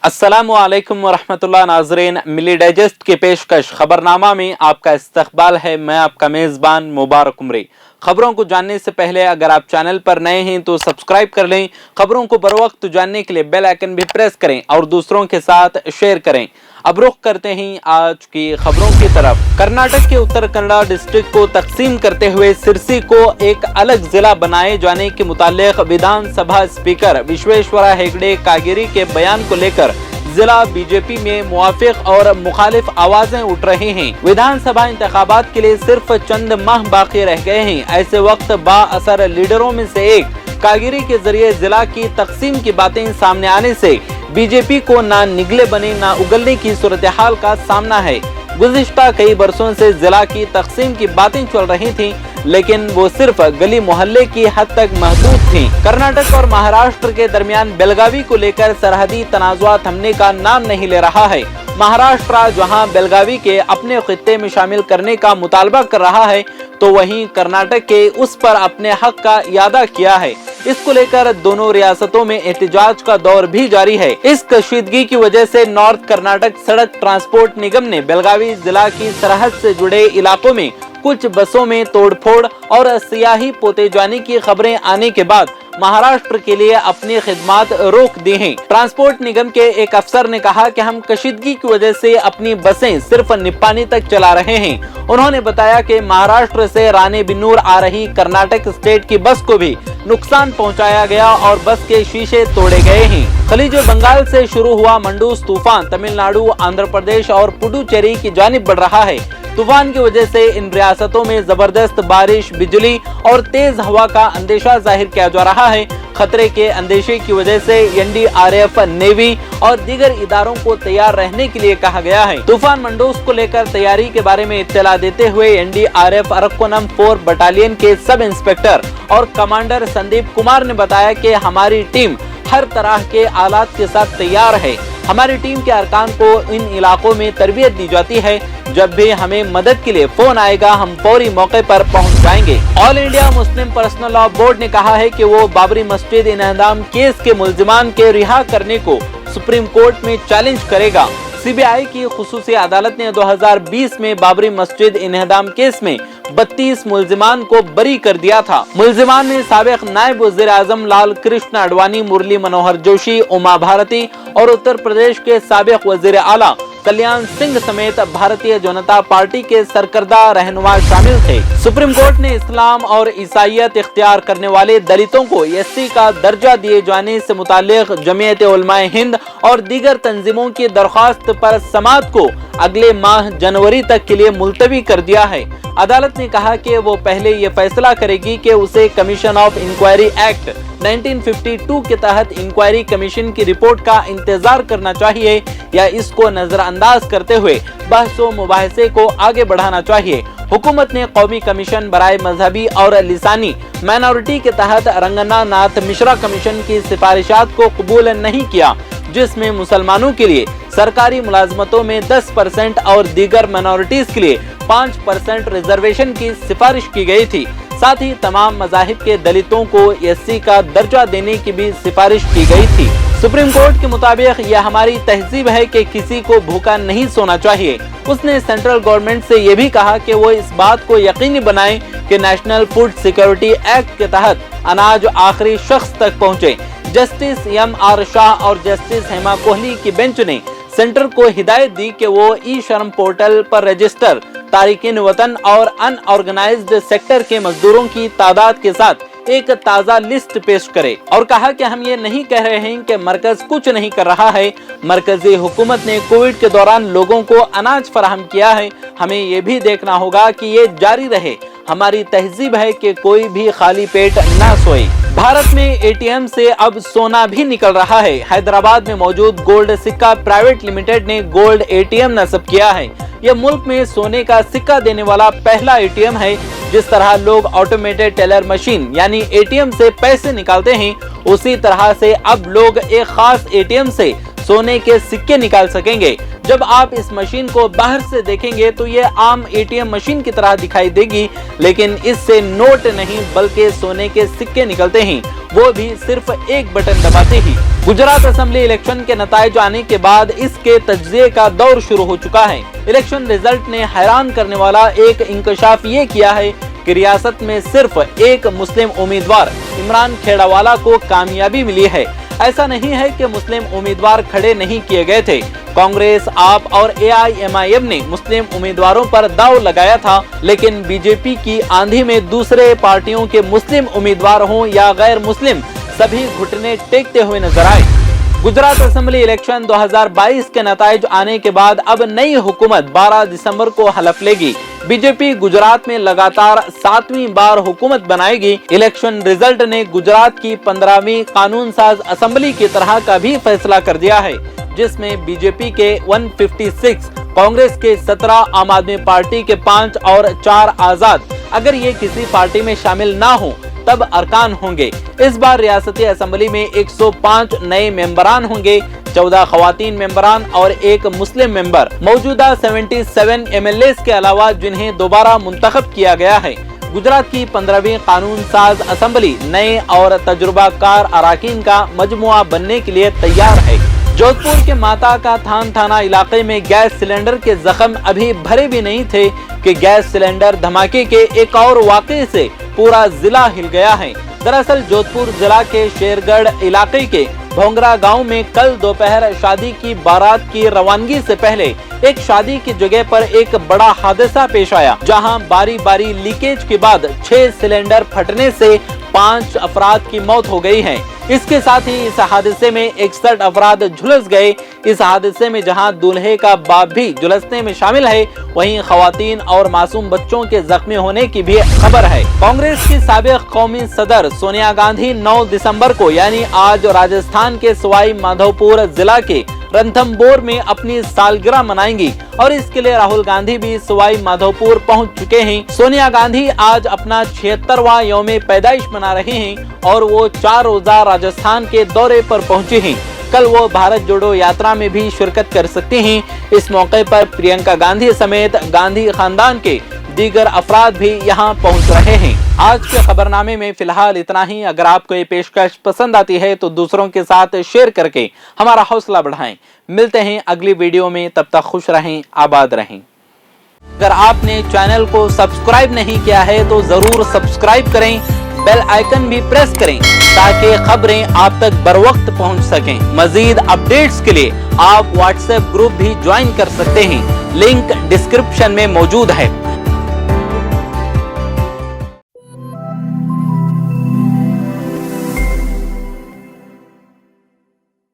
अस्सलामुअलैकुम वरहमतुल्लाह। नाज़रीन, मिली डाइजेस्ट की पेशकश खबरनामा में आपका इस्तकबाल है। मैं आपका मेज़बान मुबारक उमरी। खबरों को जानने से पहले अगर आप चैनल पर नए हैं तो सब्सक्राइब कर लें। खबरों को बरवक्त जानने के लिए बेल आइकन भी प्रेस करें और दूसरों के साथ शेयर करें। अब रुख करते हैं आज की खबरों की तरफ। कर्नाटक के उत्तर कन्नड़ा डिस्ट्रिक्ट को तकसीम करते हुए सिरसी को एक अलग जिला बनाए जाने के मुतालिक विधानसभा स्पीकर विश्वेश्वरा हेगड़े कागेरी के बयान को लेकर जिला बीजेपी में मुवाफिक और मुखालिफ आवाजें उठ रही हैं। विधानसभा इंतखाबात के लिए सिर्फ चंद माह बाकी रह गए हैं। ऐसे वक्त बाअसर लीडरों में से एक कागेरी के जरिए जिला की तकसीम की बातें सामने आने से बीजेपी को ना निगले बने ना उगलने की सूरत हाल का सामना है। गुज़िश्ता कई बरसों से जिला की तकसीम की बातें चल रही थीं, लेकिन वो सिर्फ गली मोहल्ले की हद तक महदूद थीं। कर्नाटक और महाराष्ट्र के दरमियान बेलगावी को लेकर सरहदी तनाज़ुआ थमने का नाम नहीं ले रहा है। महाराष्ट्र जहां बेलगावी के अपने खित्ते में शामिल करने का मुतालबा कर रहा है, तो वहीं कर्नाटक के उस पर अपने हक का इयादा किया है। इसको लेकर दोनों रियासतों में एहतजाज का दौर भी जारी है। इस कशीदगी की वजह से नॉर्थ कर्नाटक सड़क ट्रांसपोर्ट निगम ने बेलगावी जिला की सरहद से जुड़े इलाकों में कुछ बसों में तोड़फोड़ और सियाही पोते जाने की खबरें आने के बाद महाराष्ट्र के लिए अपनी खिदमात रोक दी हैं। ट्रांसपोर्ट निगम के एक अफसर ने कहा कि हम कशीदगी की वजह से अपनी बसें सिर्फ निप्पानी तक चला रहे हैं। उन्होंने बताया कि महाराष्ट्र से रानी बिन्नूर आ रही कर्नाटक स्टेट की बस को भी नुकसान पहुंचाया गया और बस के शीशे तोड़े गए हैं। खलीज बंगाल से शुरू हुआ मंडूस तूफान तमिलनाडु, आंध्र प्रदेश और पुडुचेरी की जानिब बढ़ रहा है। तूफान की वजह से इन रियासतों में जबरदस्त बारिश, बिजली और तेज हवा का अंदेशा जाहिर किया जा रहा है। खतरे के अंदेशे की वजह से एनडीआरएफ, नेवी और दीगर इदारों को तैयार रहने के लिए कहा गया है। तूफान मंडूस को लेकर तैयारी के बारे में इत्तला देते हुए एनडीआरएफ अरक्कोनम 4 बटालियन के सब इंस्पेक्टर और कमांडर संदीप कुमार ने बताया कि हमारी टीम हर तरह के आलात के साथ तैयार है। हमारी टीम के अरकान को इन इलाकों में तरबियत दी जाती है। जब भी हमें मदद के लिए फोन आएगा, हम फौरी मौके पर पहुंच जाएंगे। All India Muslim personal law board ने कहा है कि वो बाबरी मस्जिद इन्हदाम केस के मुल्जिमान के रिहा करने को सुप्रीम कोर्ट में चैलेंज करेगा। सीबीआई की खुसूसी अदालत ने 2020 में बाबरी मस्जिद इन्हदाम केस में 32 मुल्जिमान को बरी कर दिया था। मुल्जिमान में साबिक नायब वज़ीर आज़म लाल कृष्ण आडवाणी, मुरली मनोहर जोशी, उमा भारती और उत्तर प्रदेश के साबिक वज़ीर आला कल्याण सिंह समेत भारतीय जनता पार्टी के सरकर्दा रहनुमा शामिल थे। सुप्रीम कोर्ट ने इस्लाम और ईसाईयत इख्तियार करने वाले दलितों को एससी का दर्जा दिए जाने से मुताल्लिक जमीयत उलमाए हिंद और दीगर तंजीमों की दरख्वास्त पर समाअत को अगले माह जनवरी तक के लिए मुलतवी कर दिया है। अदालत ने कहा कि वो पहले ये फैसला करेगी कि उसे कमीशन ऑफ इंक्वायरी एक्ट 1952 के तहत इंक्वायरी कमीशन की रिपोर्ट का इंतजार करना चाहिए या इसको नजरअंदाज करते हुए बहसो मुबाहिसे को आगे बढ़ाना चाहिए। हुकूमत ने कौमी कमीशन बराए मजहबी और लिसानी माइनॉरिटी के तहत रंगना नाथ मिश्रा कमीशन की सिफारिशात को कबूल नहीं किया, जिसमें मुसलमानों के लिए सरकारी मुलाजमतों में 10% और दीगर माइनॉरिटीज के लिए 5% रिजर्वेशन की सिफारिश की गई थी। साथ ही तमाम मज़ाहिब के दलितों को एससी का दर्जा देने की भी सिफारिश की गई थी। सुप्रीम कोर्ट के मुताबिक यह हमारी तहजीब है कि किसी को भूखा नहीं सोना चाहिए। उसने सेंट्रल गवर्नमेंट से ये भी कहा कि वो इस बात को यकीनी बनाए कि नेशनल फूड सिक्योरिटी एक्ट के तहत अनाज आखिरी शख्स तक पहुँचे। Justice MR. शाह और जस्टिस हेमा कोहली की बेंच ने सेंटर को हिदायत दी कि वो ई श्रम पोर्टल पर रजिस्टर तारिकीन वतन और अनऑर्गेनाइज्ड सेक्टर के मजदूरों की तादाद के साथ एक ताज़ा लिस्ट पेश करे और कहा कि हम ये नहीं कह रहे हैं कि मरकज कुछ नहीं कर रहा है। मरकजी हुकूमत ने कोविड के दौरान लोगों को अनाज फराहम किया है। हमें ये भी देखना होगा कि ये जारी रहे। हमारी तहजीब है कि कोई भी खाली पेट न सोए। भारत में एटीएम से अब सोना भी निकल रहा है। हैदराबाद में मौजूद गोल्ड सिक्का प्राइवेट लिमिटेड ने गोल्ड एटीएम नस्ब किया है। यह मुल्क में सोने का सिक्का देने वाला पहला एटीएम है। जिस तरह लोग ऑटोमेटेड टेलर मशीन यानी एटीएम से पैसे निकालते हैं, उसी तरह से अब लोग एक खास एटीएम से सोने के सिक्के निकाल सकेंगे। जब आप इस मशीन को बाहर से देखेंगे तो ये आम एटीएम मशीन की तरह दिखाई देगी, लेकिन इससे नोट नहीं बल्कि सोने के सिक्के निकलते हैं, वो भी सिर्फ एक बटन दबाते ही। गुजरात असेंबली इलेक्शन के नताइज आने के बाद इसके तज्जिए का दौर शुरू हो चुका है। इलेक्शन रिजल्ट ने हैरान करने वाला एक इंकशाफ ये किया है कि रियासत में सिर्फ एक मुस्लिम उम्मीदवार इमरान खेड़ावाला को कामयाबी मिली है। ऐसा नहीं है कि मुस्लिम उम्मीदवार खड़े नहीं किए गए थे। कांग्रेस, आप और AIMIM ने मुस्लिम उम्मीदवारों पर दांव लगाया था, लेकिन बीजेपी की आंधी में दूसरे पार्टियों के मुस्लिम उम्मीदवार हों या गैर मुस्लिम, सभी घुटने टेकते हुए नजर आए। गुजरात असेंबली इलेक्शन 2022 के नताइज आने के बाद अब नई हुकूमत 12 दिसंबर को हलफ लेगी। बीजेपी गुजरात में लगातार 7वीं बार हुकूमत बनाएगी। इलेक्शन रिजल्ट ने गुजरात की 15वीं कानून साज असेंबली की तरह का भी फैसला कर दिया है, जिसमें बीजेपी के 156, कांग्रेस के 17, आम आदमी पार्टी के 5 और 4 आजाद अगर ये किसी पार्टी में शामिल ना हो तब अरकान होंगे। इस बार रियासती असेंबली में 105 नए मेंबरान होंगे, 14 खवातीन मेंबरान और एक मुस्लिम मेंबर। मौजूदा 77 MLAs के अलावा जिन्हें दोबारा मुंतखब किया गया है। गुजरात की 15वीं कानून साज असेंबली नए और तजुर्बाकार अराकीन का मजमुआ बनने के लिए तैयार है। जोधपुर के माता का थान थाना इलाके में गैस सिलेंडर के जख्म अभी भरे भी नहीं थे कि गैस सिलेंडर धमाके के एक और वाक़े से पूरा जिला हिल गया है। दरअसल जोधपुर जिला के शेरगढ़ इलाके के भोंगरा गांव में कल दोपहर शादी की बारात की रवानगी से पहले एक शादी की जगह पर एक बड़ा हादसा पेश आया, जहां बारी बारी लीकेज के बाद 6 सिलेंडर फटने से 5 अफराद की मौत हो गई है। इसके साथ ही इस हादसे में 61 अफराद झुलस गए। इस हादसे में जहां दूल्हे का बाप भी झुलसने में शामिल है, वहीं खवातीन और मासूम बच्चों के जख्मी होने की भी खबर है। कांग्रेस की साबिक कौमी सदर सोनिया गांधी 9 दिसंबर को यानी आज राजस्थान के सवाई माधोपुर जिला के रणथंभौर में अपनी सालगिरह मनाएंगी और इसके लिए राहुल गांधी भी सवाई माधोपुर पहुंच चुके हैं। सोनिया गांधी आज अपना 76वां यौम पैदाइश मना रहे हैं और वो 4 रोजा राजस्थान के दौरे पर पहुंचे हैं। कल वो भारत जोड़ो यात्रा में भी शिरकत कर सकते हैं। इस मौके पर प्रियंका गांधी समेत गांधी खानदान के दीगर अफराद भी यहाँ पहुँच रहे हैं। आज के खबरनामे में फिलहाल इतना ही। अगर आपको ये पेशकश पसंद आती है तो दूसरों के साथ शेयर करके हमारा हौसला बढ़ाएं। मिलते हैं अगली वीडियो में, तब तक खुश रहें, आबाद रहें। अगर आपने चैनल को सब्सक्राइब नहीं किया है तो जरूर सब्सक्राइब करें, बेल आइकन भी प्रेस करें ताकि खबरें आप तक बर वक्त पहुँच सकें। मजीद अपडेट्स के लिए आप व्हाट्सएप ग्रुप भी ज्वाइन कर सकते हैं, लिंक डिस्क्रिप्शन में मौजूद है।